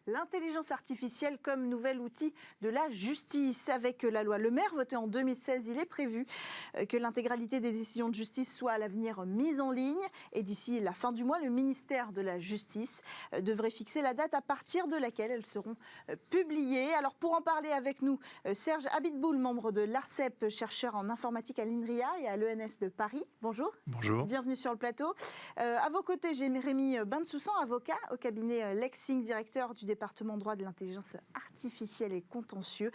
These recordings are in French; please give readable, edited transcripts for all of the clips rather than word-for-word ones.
l'intelligence artificielle comme nouvel outil de la justice. Avec la loi Le Maire votée en 2016, il est prévu que l'intégralité des décisions de justice soit à l'avenir mise en ligne. Et d'ici la fin du mois, le ministère de la Justice devrait fixer la date à partir de laquelle elles seront publiées. Alors pour en parler avec nous, Serge Abitboul, membre de l'ARCEP, chercheur en informatique à l'INRIA et à l'ENS de Paris. Bonjour. Bonjour. Bienvenue sur le plateau. À vos côtés, j'ai Rémi Bensoussan, avocat au cabinet Lexing, directeur du département droit de l'intelligence artificielle et contentieux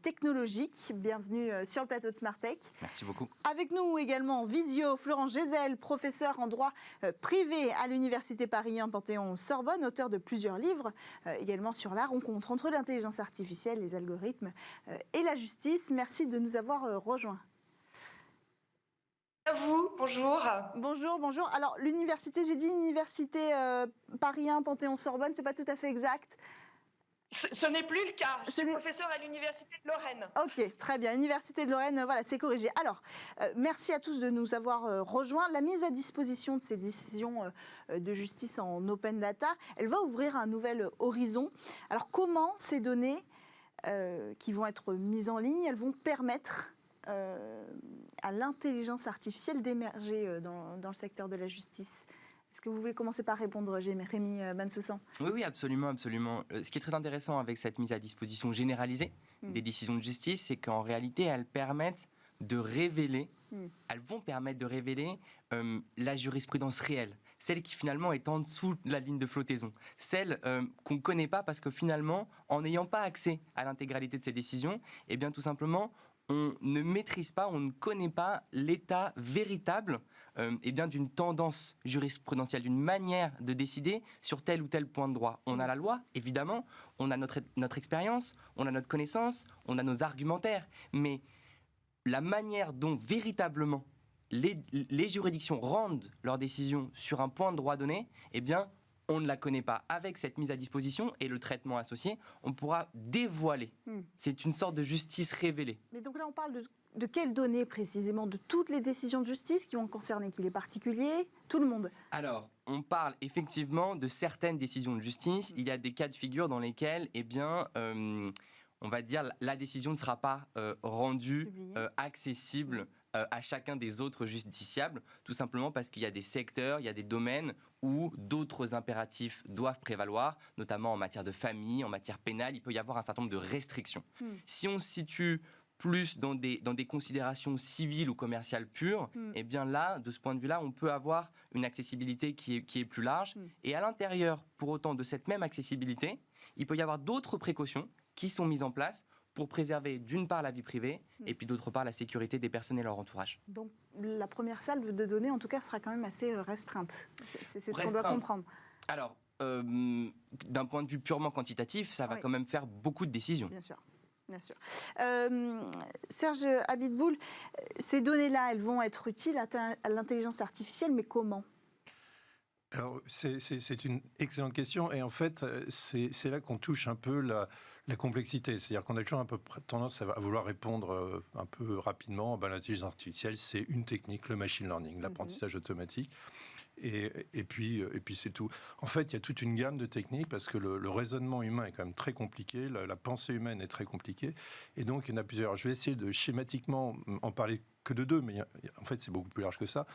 technologique. Bienvenue sur le plateau de Smartech. Merci beaucoup. Avec nous également en visio, Florent Gézel, professeur en droit privé à l'Université Paris 1 Panthéon-Sorbonne, auteur de plusieurs livres, également sur la rencontre entre l'intelligence artificielle, les algorithmes et la justice. Merci de nous avoir rejoints. À vous, bonjour. Bonjour, bonjour. Alors, l'université, j'ai dit Université Paris 1 Panthéon-Sorbonne, c'est pas tout à fait exact. Ce n'est plus le cas. Je suis professeur à l'Université de Lorraine. Ok, très bien. Université de Lorraine, voilà, c'est corrigé. Alors, merci à tous de nous avoir rejoints. La mise à disposition de ces décisions de justice en open data, elle va ouvrir un nouvel horizon. Alors, comment ces données qui vont être mises en ligne, elles vont permettre à l'intelligence artificielle d'émerger dans le secteur de la justice? Est-ce que vous voulez commencer par répondre, Rémi Bensoussan? Oui, absolument, absolument. Ce qui est très intéressant avec cette mise à disposition généralisée des décisions de justice, c'est qu'en réalité, elles permettent de révéler, elles vont permettre de révéler la jurisprudence réelle, celle qui finalement est en dessous de la ligne de flottaison, celle qu'on ne connaît pas parce que finalement, en n'ayant pas accès à l'intégralité de ces décisions, eh bien tout simplement, on ne maîtrise pas, on ne connaît pas l'état véritable d'une tendance jurisprudentielle, d'une manière de décider sur tel ou tel point de droit. On a la loi, évidemment, on a notre expérience, on a notre connaissance, on a nos argumentaires, mais la manière dont véritablement les juridictions rendent leurs décisions sur un point de droit donné, eh bien, on ne la connaît pas. Avec cette mise à disposition et le traitement associé, on pourra dévoiler. C'est une sorte de justice révélée. Mais donc là, on parle de quelles données précisément? De toutes les décisions de justice qui vont concerner qui? Les particuliers? Tout le monde? Alors, on parle effectivement de certaines décisions de justice. Il y a des cas de figure dans lesquels, eh bien, on va dire, la décision ne sera pas rendue accessible à chacun des autres justiciables, tout simplement parce qu'il y a des secteurs, il y a des domaines où d'autres impératifs doivent prévaloir, notamment en matière de famille, en matière pénale, il peut y avoir un certain nombre de restrictions. Si on se situe plus dans des considérations civiles ou commerciales pures, eh bien là, de ce point de vue-là, on peut avoir une accessibilité qui est plus large. Et à l'intérieur, pour autant, de cette même accessibilité, il peut y avoir d'autres précautions qui sont mises en place pour préserver d'une part la vie privée et puis d'autre part la sécurité des personnes et leur entourage. Donc la première salve de données, en tout cas, sera quand même assez restreinte. C'est ce qu'on doit comprendre. Alors, d'un point de vue purement quantitatif, ça va quand même faire beaucoup de décisions. Bien sûr. Bien sûr. Serge Abitboul, ces données-là, elles vont être utiles à l'intelligence artificielle, mais comment ? Alors, c'est une excellente question et en fait, c'est là qu'on touche un peu la complexité. C'est-à-dire qu'on a toujours un peu tendance à vouloir répondre un peu rapidement. L'intelligence artificielle, c'est une technique, le machine learning, l'apprentissage automatique. Et puis c'est tout. En fait, il y a toute une gamme de techniques parce que le raisonnement humain est quand même très compliqué, la pensée humaine est très compliquée. Et donc, il y en a plusieurs. Je vais essayer de schématiquement en parler que de deux, mais en fait, c'est beaucoup plus large que ça.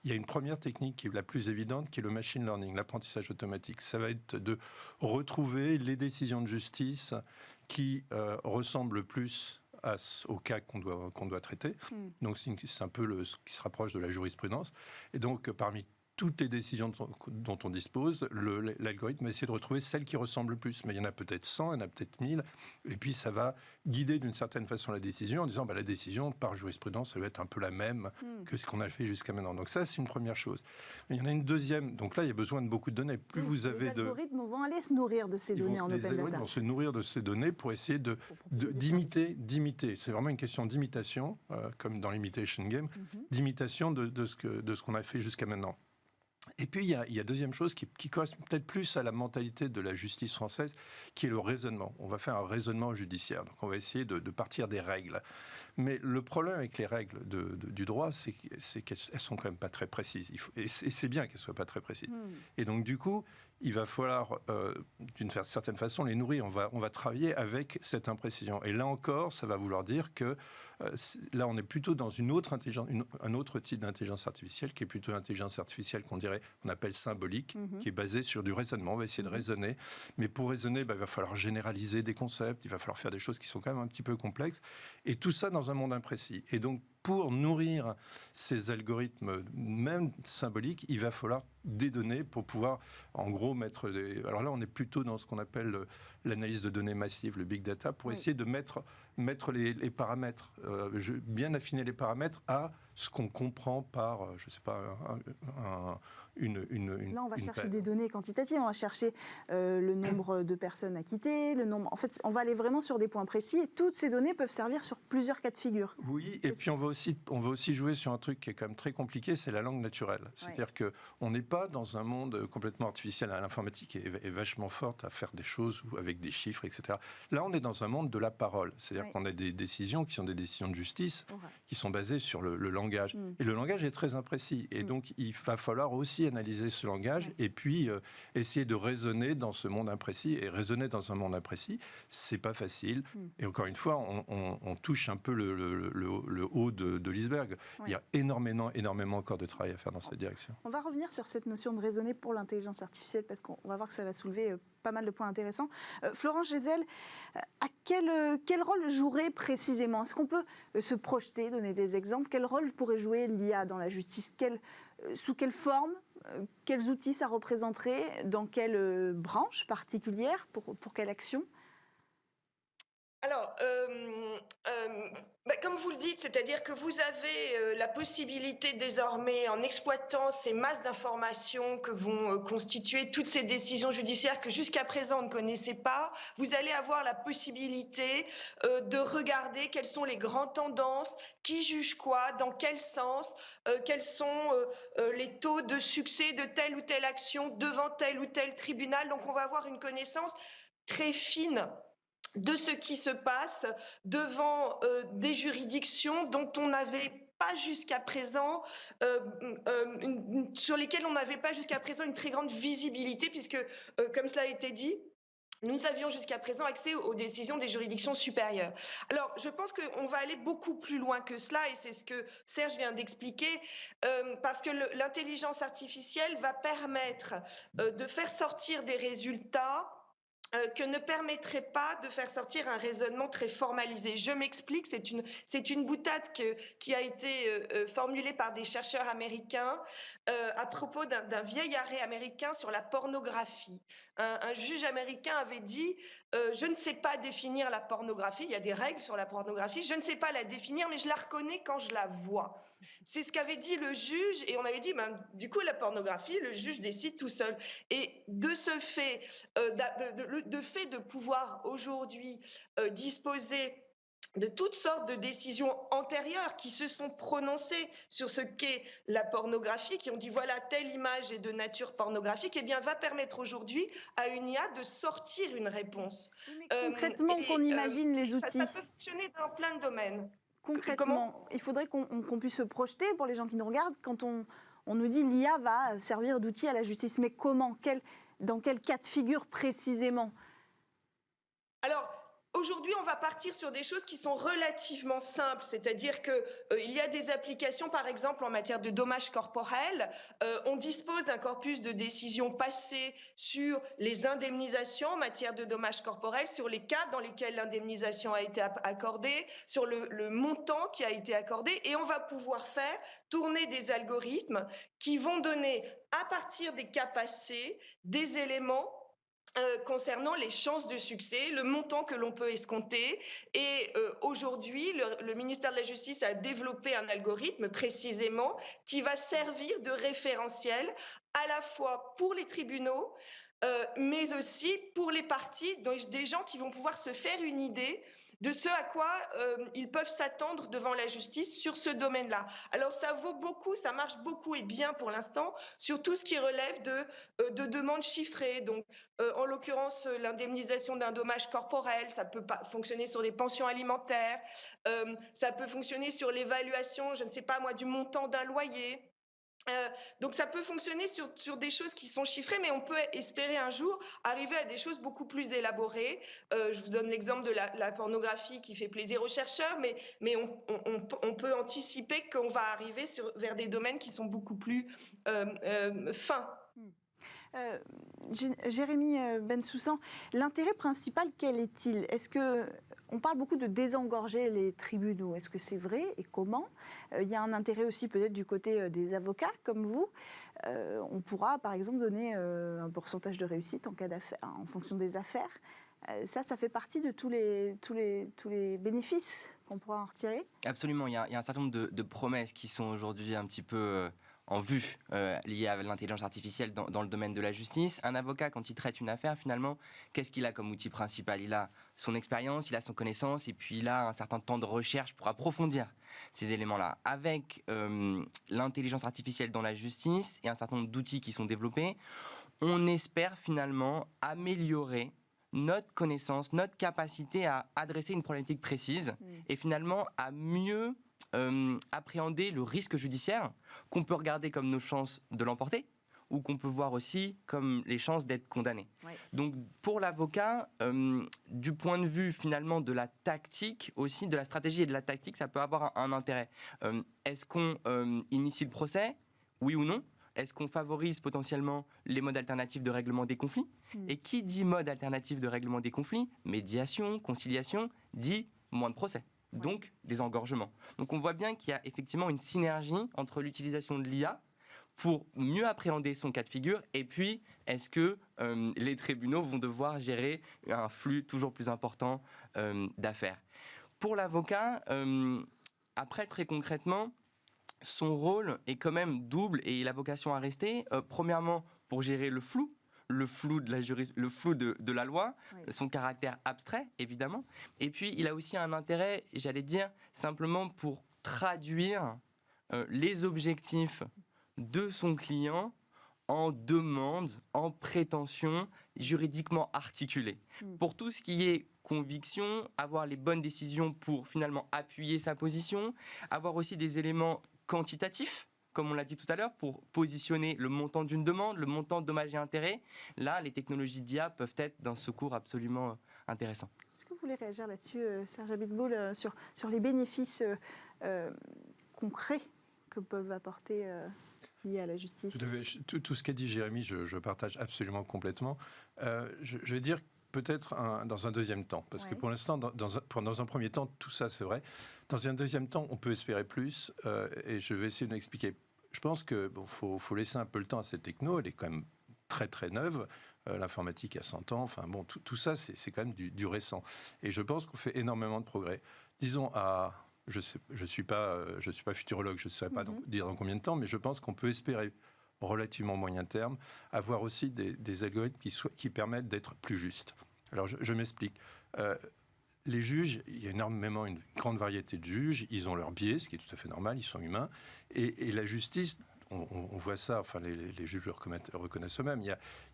Il y a une première technique qui est la plus évidente, qui est le machine learning, l'apprentissage automatique. Ça va être de retrouver les décisions de justice qui ressemblent plus au cas qu'on doit traiter. Donc, c'est un peu ce qui se rapproche de la jurisprudence. Et donc, parmi toutes les décisions dont on dispose, l'algorithme va essayer de retrouver celles qui ressemblent le plus. Mais il y en a peut-être 100, il y en a peut-être 1000. Et puis, ça va guider d'une certaine façon la décision en disant la décision, par jurisprudence, ça va être un peu la même que ce qu'on a fait jusqu'à maintenant. Donc ça, c'est une première chose. Mais il y en a une deuxième. Donc là, il y a besoin de beaucoup de données. Plus vous avez les algorithmes vont aller se nourrir de ces données en open data. Les algorithmes vont se nourrir de ces données pour essayer d'imiter. C'est vraiment une question d'imitation, comme dans l'imitation game, d'imitation de ce qu'on a fait jusqu'à maintenant. Et puis, il y a deuxième chose qui correspond peut-être plus à la mentalité de la justice française, qui est le raisonnement. On va faire un raisonnement judiciaire. Donc, on va essayer de partir des règles. Mais le problème avec les règles du droit, c'est qu'elles sont quand même pas très précises. Et c'est bien qu'elles soient pas très précises. Et donc du coup, il va falloir, d'une certaine façon, les nourrir. On va travailler avec cette imprécision. Et là encore, ça va vouloir dire que là, on est plutôt dans un autre type d'intelligence artificielle, qui est plutôt l'intelligence artificielle qu'on appelle symbolique, qui est basée sur du raisonnement. On va essayer de raisonner. Mais pour raisonner, il va falloir généraliser des concepts, il va falloir faire des choses qui sont quand même un petit peu complexes. Et tout ça dans un monde imprécis. Et donc, pour nourrir ces algorithmes, même symboliques, il va falloir des données pour pouvoir, en gros, mettre des... Alors là, on est plutôt dans ce qu'on appelle l'analyse de données massive, le big data, pour essayer de mettre les paramètres, bien affiner les paramètres à ce qu'on comprend par, je ne sais pas, Là, on va chercher des données quantitatives, on va chercher le nombre de personnes acquittées, le nombre... En fait, on va aller vraiment sur des points précis et toutes ces données peuvent servir sur plusieurs cas de figure. Oui, et puis on va aussi jouer sur un truc qui est quand même très compliqué, c'est la langue naturelle. C'est-à-dire qu'on n'est pas dans un monde complètement artificiel. L'informatique est vachement forte à faire des choses avec des chiffres, etc. Là, on est dans un monde de la parole. C'est-à-dire qu'on a des décisions qui sont des décisions de justice, qui sont basées sur le langage. Et le langage est très imprécis. Et donc, il va falloir aussi analyser ce langage et puis essayer de raisonner dans ce monde imprécis. Et raisonner dans un monde imprécis, c'est pas facile. Et encore une fois, on touche un peu le haut de l'iceberg. Il y a énormément encore de travail à faire dans cette direction. On va revenir sur cette notion de raisonner pour l'intelligence artificielle parce qu'on va voir que ça va soulever pas mal de points intéressants. Florence Gesell, quel rôle jouerait précisément? Est-ce qu'on peut se projeter, donner des exemples? Quel rôle pourrait jouer l'IA dans la justice? Sous quelle forme? Quels outils ça représenterait? Dans quelle branche particulière? Pour quelle action? Alors, comme vous le dites, c'est-à-dire que vous avez la possibilité désormais, en exploitant ces masses d'informations que vont constituer toutes ces décisions judiciaires que jusqu'à présent on ne connaissait pas, vous allez avoir la possibilité de regarder quelles sont les grandes tendances, qui juge quoi, dans quel sens, quels sont les taux de succès de telle ou telle action devant tel ou tel tribunal. Donc on va avoir une connaissance très fine de ce qui se passe devant des juridictions dont on n'avait pas jusqu'à présent, sur lesquelles on n'avait pas jusqu'à présent une très grande visibilité, puisque, comme cela a été dit, nous avions jusqu'à présent accès aux décisions des juridictions supérieures. Alors, je pense qu'on va aller beaucoup plus loin que cela, et c'est ce que Serge vient d'expliquer, parce que l'intelligence artificielle va permettre de faire sortir des résultats que ne permettrait pas de faire sortir un raisonnement très formalisé. Je m'explique, c'est une boutade qui a été formulée par des chercheurs américains à propos d'un vieil arrêt américain sur la pornographie. Un juge américain avait dit je ne sais pas définir la pornographie, il y a des règles sur la pornographie, je ne sais pas la définir, mais je la reconnais quand je la vois. C'est ce qu'avait dit le juge, et on avait dit, du coup, la pornographie, le juge décide tout seul. Et de ce fait, de pouvoir aujourd'hui disposer de toutes sortes de décisions antérieures qui se sont prononcées sur ce qu'est la pornographie, qui ont dit voilà, telle image est de nature pornographique, eh bien, va permettre aujourd'hui à une IA de sortir une réponse. Mais concrètement, qu'on imagine les outils. Ça peut fonctionner dans plein de domaines. Concrètement, il faudrait qu'on puisse se projeter pour les gens qui nous regardent quand on nous dit l'IA va servir d'outil à la justice. Mais comment? Dans quel cas de figure précisément? Alors, aujourd'hui, on va partir sur des choses qui sont relativement simples, c'est-à-dire qu'il y a des applications, par exemple, en matière de dommages corporels. On dispose d'un corpus de décisions passées sur les indemnisations en matière de dommages corporels, sur les cas dans lesquels l'indemnisation a été accordée, sur le montant qui a été accordé, et on va pouvoir faire tourner des algorithmes qui vont donner, à partir des cas passés, des éléments concernant les chances de succès, le montant que l'on peut escompter. Et aujourd'hui, le ministère de la Justice a développé un algorithme précisément qui va servir de référentiel à la fois pour les tribunaux, mais aussi pour les parties, des gens qui vont pouvoir se faire une idée de ce à quoi ils peuvent s'attendre devant la justice sur ce domaine-là. Alors ça vaut beaucoup, ça marche beaucoup et bien pour l'instant sur tout ce qui relève de demandes chiffrées. Donc en l'occurrence l'indemnisation d'un dommage corporel, ça peut pas fonctionner sur les pensions alimentaires, ça peut fonctionner sur l'évaluation, je ne sais pas moi, du montant d'un loyer. Donc ça peut fonctionner sur des choses qui sont chiffrées, mais on peut espérer un jour arriver à des choses beaucoup plus élaborées. Je vous donne l'exemple de la pornographie qui fait plaisir aux chercheurs, mais on peut anticiper qu'on va arriver vers des domaines qui sont beaucoup plus fins. Jérémy Bensoussan, l'intérêt principal, quel est-il? Est-ce que on parle beaucoup de désengorger les tribunaux. Est-ce que c'est vrai et comment? Il y a un intérêt aussi peut-être du côté des avocats comme vous. On pourra par exemple donner un pourcentage de réussite en cas d'affaire, en fonction des affaires. Ça fait partie de tous les bénéfices qu'on pourra en retirer. Absolument, il y a un certain nombre de promesses qui sont aujourd'hui un petit peu en vue liées à l'intelligence artificielle dans le domaine de la justice. Un avocat, quand il traite une affaire, finalement, qu'est-ce qu'il a comme outil principal? Il a son expérience, il a son connaissance, et puis il a un certain temps de recherche pour approfondir ces éléments-là. Avec l'intelligence artificielle dans la justice et un certain nombre d'outils qui sont développés, on espère finalement améliorer notre connaissance, notre capacité à adresser une problématique précise et finalement à mieux appréhender le risque judiciaire qu'on peut regarder comme nos chances de l'emporter ou qu'on peut voir aussi comme les chances d'être condamné. Oui. Donc pour l'avocat, du point de vue finalement de la tactique aussi, de la stratégie et de la tactique, ça peut avoir un intérêt. Est-ce qu'on initie le procès? Oui ou non? Est-ce qu'on favorise potentiellement les modes alternatifs de règlement des conflits? Et qui dit mode alternatif de règlement des conflits? Médiation, conciliation, dit moins de procès. Donc des engorgements. Donc on voit bien qu'il y a effectivement une synergie entre l'utilisation de l'IA pour mieux appréhender son cas de figure et puis est-ce que les tribunaux vont devoir gérer un flux toujours plus important d'affaires. Pour l'avocat, après très concrètement, son rôle est quand même double et il a vocation à rester. Premièrement, pour gérer le flou de la loi, oui. Son caractère abstrait, évidemment. Et puis, il a aussi un intérêt, j'allais dire, simplement pour traduire les objectifs de son client en demande, en prétention juridiquement articulée. Pour tout ce qui est conviction, avoir les bonnes décisions pour finalement appuyer sa position, avoir aussi des éléments quantitatifs, comme on l'a dit tout à l'heure, pour positionner le montant d'une demande, le montant de dommages et intérêts. Là, les technologies d'IA peuvent être d'un secours absolument intéressant. Est-ce que vous voulez réagir là-dessus, Serge Abiteboul, sur les bénéfices concrets que peuvent apporter liés à la justice? Tout ce qu'a dit Jérémy, je partage absolument complètement. Je vais dire peut-être dans un deuxième temps, parce que pour l'instant, dans un premier temps, tout ça c'est vrai. Dans un deuxième temps, on peut espérer plus, et je vais essayer de m'expliquer. Je pense qu'il faut laisser un peu le temps à cette techno, elle est quand même très très neuve, l'informatique a 100 ans, enfin bon, tout ça c'est quand même du récent. Et je pense qu'on fait énormément de progrès. Disons je suis pas futurologue, je ne saurais pas dire dans combien de temps, mais je pense qu'on peut espérer relativement moyen terme, avoir aussi des algorithmes qui permettent d'être plus justes. Alors je m'explique. Les juges, il y a une grande variété de juges, ils ont leurs biais, ce qui est tout à fait normal, ils sont humains. Et la justice, on voit ça, enfin les juges le reconnaissent eux-mêmes,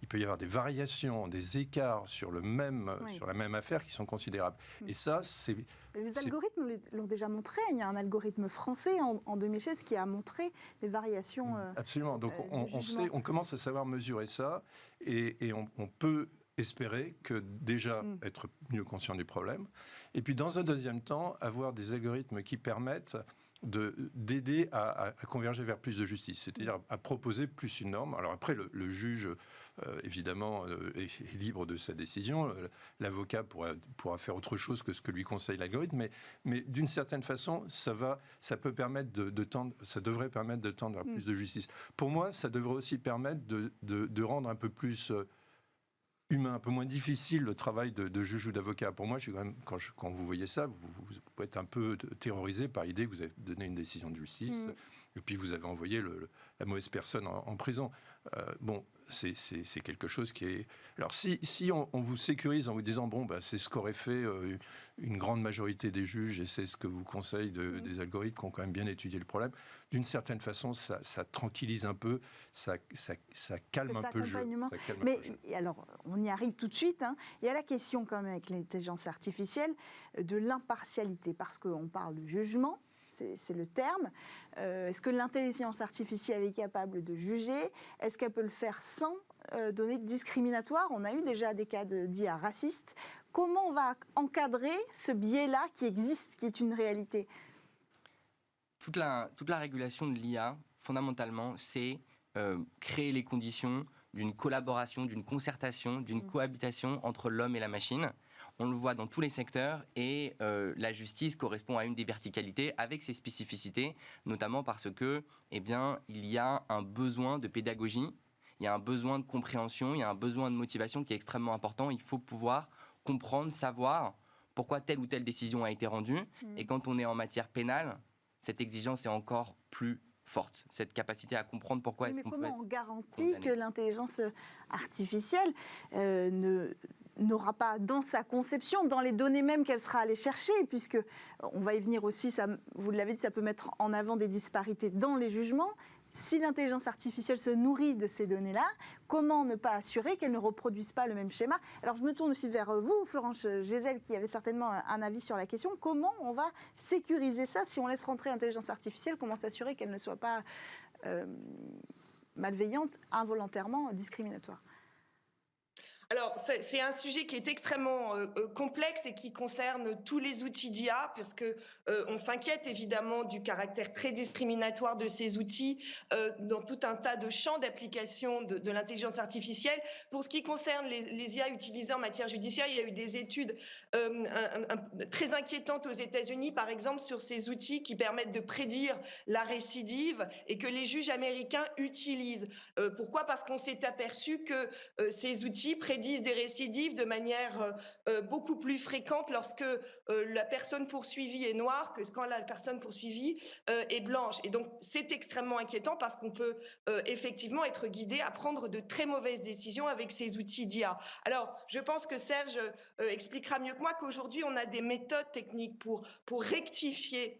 il peut y avoir des variations, des écarts sur la même affaire qui sont considérables. Et ça, c'est... Les algorithmes l'ont déjà montré. Il y a un algorithme français en 2016 qui a montré des variations. Absolument. Donc on commence à savoir mesurer ça et on peut espérer que déjà être mieux conscient du problème. Et puis dans un deuxième temps, avoir des algorithmes qui permettent d'aider à converger vers plus de justice, c'est-à-dire à proposer plus une norme. Alors après, le juge, évidemment, est libre de sa décision. L'avocat pourra faire autre chose que ce que lui conseille l'algorithme, mais d'une certaine façon, ça devrait permettre de tendre vers plus de justice. Pour moi, ça devrait aussi permettre de rendre un peu plus humain, un peu moins difficile le travail de juge ou d'avocat. Pour moi, quand vous voyez ça, vous pouvez être un peu terrorisé par l'idée que vous avez donné une décision de justice et puis vous avez envoyé la mauvaise personne en prison. Bon, c'est quelque chose qui est... Alors si on vous sécurise en vous disant, bon, c'est ce qu'aurait fait une grande majorité des juges, et c'est ce que vous conseillent des algorithmes qui ont quand même bien étudié le problème, d'une certaine façon, ça tranquillise un peu, ça calme un peu le jeu. Mais alors, on y arrive tout de suite. Il y a la question quand même avec l'intelligence artificielle de l'impartialité, parce qu'on parle de jugement, c'est le terme. Est-ce que l'intelligence artificielle est capable de juger? Est-ce qu'elle peut le faire sans données discriminatoires? On a eu déjà des cas d'IA racistes. Comment on va encadrer ce biais-là qui existe, qui est une réalité? Toute la régulation de l'IA, fondamentalement, c'est créer les conditions d'une collaboration, d'une concertation, d'une cohabitation entre l'homme et la machine. On le voit dans tous les secteurs et la justice correspond à une des verticalités avec ses spécificités, notamment parce que, il y a un besoin de pédagogie, il y a un besoin de compréhension, il y a un besoin de motivation qui est extrêmement important. Il faut pouvoir comprendre, savoir pourquoi telle ou telle décision a été rendue. Et quand on est en matière pénale, cette exigence est encore plus forte, cette capacité à comprendre pourquoi est-ce qu'on peut être comment on garantit que l'intelligence artificielle n'aura pas dans sa conception, dans les données même qu'elle sera allée chercher, puisque on va y venir aussi, ça, vous l'avez dit, ça peut mettre en avant des disparités dans les jugements. Si l'intelligence artificielle se nourrit de ces données-là, comment ne pas assurer qu'elle ne reproduise pas le même schéma? Alors je me tourne aussi vers vous, Florence Gesell, qui avait certainement un avis sur la question. Comment on va sécuriser ça si on laisse rentrer l'intelligence artificielle? Comment s'assurer qu'elle ne soit pas malveillante, involontairement discriminatoire? Alors, c'est un sujet qui est extrêmement complexe et qui concerne tous les outils d'IA, parce que on s'inquiète évidemment du caractère très discriminatoire de ces outils dans tout un tas de champs d'application de l'intelligence artificielle. Pour ce qui concerne les IA utilisées en matière judiciaire, il y a eu des études très inquiétantes aux États-Unis, par exemple, sur ces outils qui permettent de prédire la récidive et que les juges américains utilisent. Pourquoi? Parce qu'on s'est aperçu que ces outils prédisent des récidives de manière beaucoup plus fréquente lorsque la personne poursuivie est noire que quand la personne poursuivie est blanche. Et donc, c'est extrêmement inquiétant parce qu'on peut effectivement être guidé à prendre de très mauvaises décisions avec ces outils d'IA. Alors, je pense que Serge expliquera mieux que moi qu'aujourd'hui, on a des méthodes techniques pour rectifier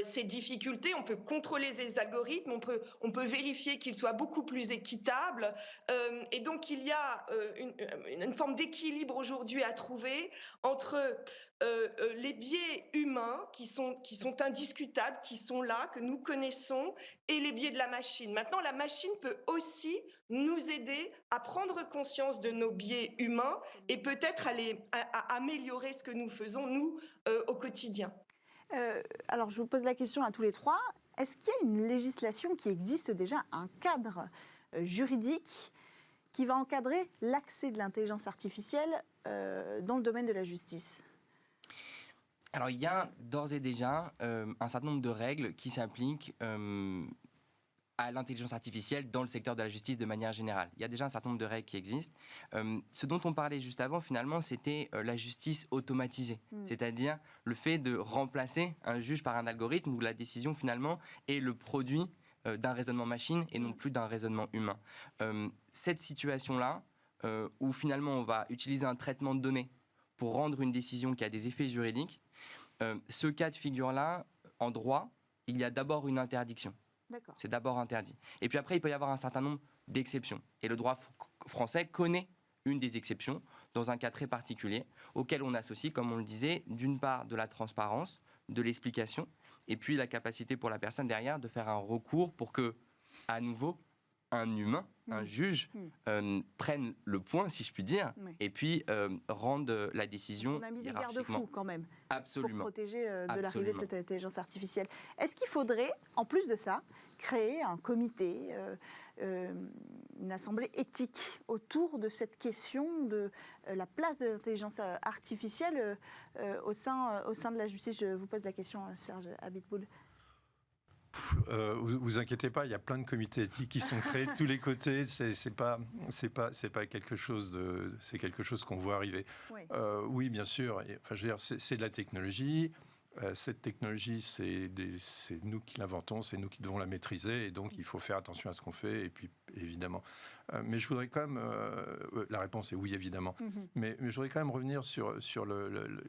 ces difficultés. On peut contrôler les algorithmes, on peut vérifier qu'ils soient beaucoup plus équitables. Et donc, il y a une forme d'équilibre aujourd'hui à trouver entre les biais humains qui sont indiscutables, qui sont là, que nous connaissons, et les biais de la machine. Maintenant, la machine peut aussi nous aider à prendre conscience de nos biais humains et peut-être à améliorer ce que nous faisons, nous, au quotidien. Alors, je vous pose la question à tous les trois. Est-ce qu'il y a une législation qui existe déjà, un cadre juridique qui va encadrer l'accès de l'intelligence artificielle dans le domaine de la justice? Alors, il y a d'ores et déjà un certain nombre de règles qui s'appliquent à l'intelligence artificielle dans le secteur de la justice de manière générale. Il y a déjà un certain nombre de règles qui existent. Ce dont on parlait juste avant, finalement, c'était la justice automatisée, c'est-à-dire le fait de remplacer un juge par un algorithme où la décision, finalement, est le produit d'un raisonnement machine et non plus d'un raisonnement humain. Cette situation-là, où finalement on va utiliser un traitement de données pour rendre une décision qui a des effets juridiques, ce cas de figure-là, en droit, il y a d'abord une interdiction. C'est d'abord interdit. Et puis après, il peut y avoir un certain nombre d'exceptions. Et le droit français connaît une des exceptions dans un cas très particulier auquel on associe, comme on le disait, d'une part de la transparence, de l'explication, et puis la capacité pour la personne derrière de faire un recours pour que, à nouveau, un humain, un juge, prenne le point, si je puis dire, et puis rende la décision hiérarchiquement. On a mis des garde-fous quand même. Absolument. Pour protéger de l'arrivée de cette intelligence artificielle. Est-ce qu'il faudrait, en plus de ça, créer un comité, une assemblée éthique autour de cette question de la place de l'intelligence artificielle au sein de la justice? Je vous pose la question, Serge Abitboul. Vous inquiétez pas, il y a plein de comités éthiques qui sont créés de tous les côtés. C'est pas quelque chose c'est quelque chose qu'on voit arriver. Oui, bien sûr. Enfin, je veux dire, c'est de la technologie. cette technologie, c'est nous qui l'inventons, c'est nous qui devons la maîtriser, et donc il faut faire attention à ce qu'on fait, et puis évidemment. Mais je voudrais quand même, la réponse est oui, évidemment, mais je voudrais quand même revenir sur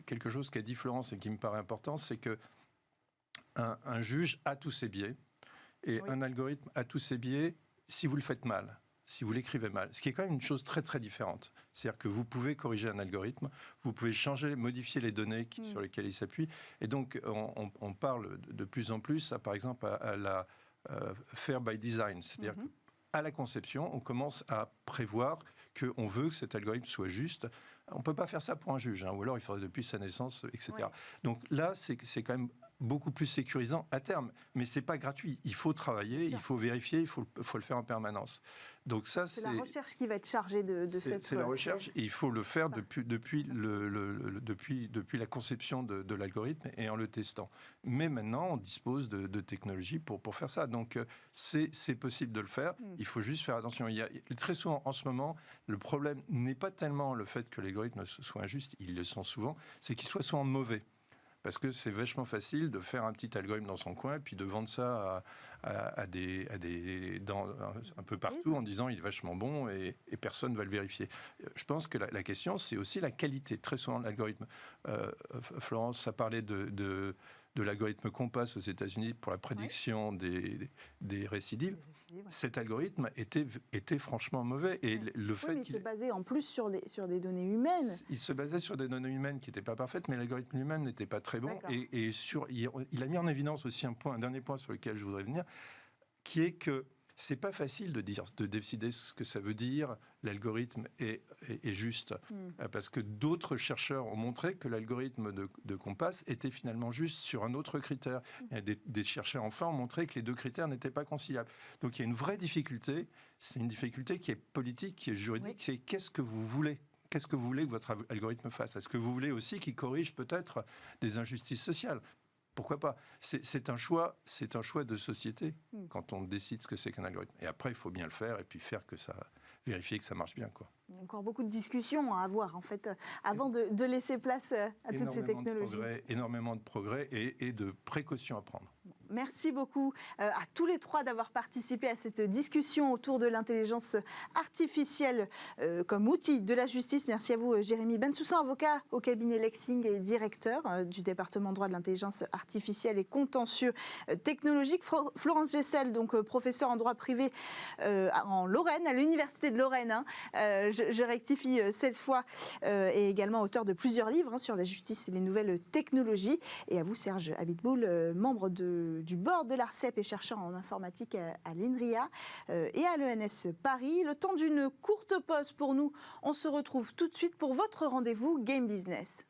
quelque chose qu'a dit Florence et qui me paraît important, c'est que un juge a tous ses biais, et un algorithme a tous ses biais si vous le faites mal, si vous l'écrivez mal, ce qui est quand même une chose très très différente. C'est-à-dire que vous pouvez corriger un algorithme, vous pouvez changer, modifier les données sur lesquelles il s'appuie, et donc on parle de plus en plus, par exemple, à la fair by design, c'est-à-dire qu'à la conception, on commence à prévoir qu'on veut que cet algorithme soit juste. On ne peut pas faire ça pour un juge, ou alors il faudrait depuis sa naissance, etc. Ouais. Donc là, c'est quand même beaucoup plus sécurisant à terme, mais c'est pas gratuit. Il faut travailler, il faut vérifier, il faut le faire en permanence. Donc ça, c'est la recherche qui va être chargée de cette. C'est la recherche, et il faut le faire depuis la conception de l'algorithme et en le testant. Mais maintenant, on dispose de technologies pour faire ça. Donc c'est possible de le faire. Il faut juste faire attention. Il y a très souvent en ce moment, le problème n'est pas tellement le fait que l'algorithme soit injuste, ils le sont souvent, c'est qu'il soit souvent mauvais. Parce que c'est vachement facile de faire un petit algorithme dans son coin et puis de vendre ça un peu partout en disant il est vachement bon et personne ne va le vérifier. Je pense que la question, c'est aussi la qualité. Très souvent, l'algorithme, Florence a parlé de l'algorithme Compass aux États-Unis pour la prédiction des récidives. Cet algorithme était franchement mauvais. Et le fait mais il se basait en plus sur des données humaines. Il se basait sur des données humaines qui n'étaient pas parfaites, mais l'algorithme lui-même n'était pas très bon. Et il a mis en évidence aussi un dernier point sur lequel je voudrais venir, qui est que c'est pas facile de décider ce que ça veut dire l'algorithme est juste, parce que d'autres chercheurs ont montré que l'algorithme de Compass était finalement juste sur un autre critère. Et des chercheurs enfin ont montré que les deux critères n'étaient pas conciliables. Donc il y a une vraie difficulté, c'est une difficulté qui est politique, qui est juridique, c'est qu'est-ce que vous voulez ? Qu'est-ce que vous voulez que votre algorithme fasse ? Est-ce que vous voulez aussi qu'il corrige peut-être des injustices sociales ? Pourquoi pas ? C'est un choix de société quand on décide ce que c'est qu'un algorithme. Et après, il faut bien le faire et puis vérifier que ça marche bien, quoi. Il y a encore beaucoup de discussions à avoir, en fait, avant de laisser place à toutes ces technologies. Énormément de progrès et de précautions à prendre. Merci beaucoup à tous les trois d'avoir participé à cette discussion autour de l'intelligence artificielle comme outil de la justice. Merci à vous, Jérémy Bensoussan, avocat au cabinet Lexing et directeur du département droit de l'intelligence artificielle et contentieux technologique. Florence Gessel, donc professeure en droit privé en Lorraine, à l'Université de Lorraine. Je rectifie cette fois, et également auteur de plusieurs livres sur la justice et les nouvelles technologies. Et à vous, Serge Abitboul, membre du board de l'ARCEP et chercheur en informatique à l'INRIA et à l'ENS Paris. Le temps d'une courte pause pour nous. On se retrouve tout de suite pour votre rendez-vous Game Business.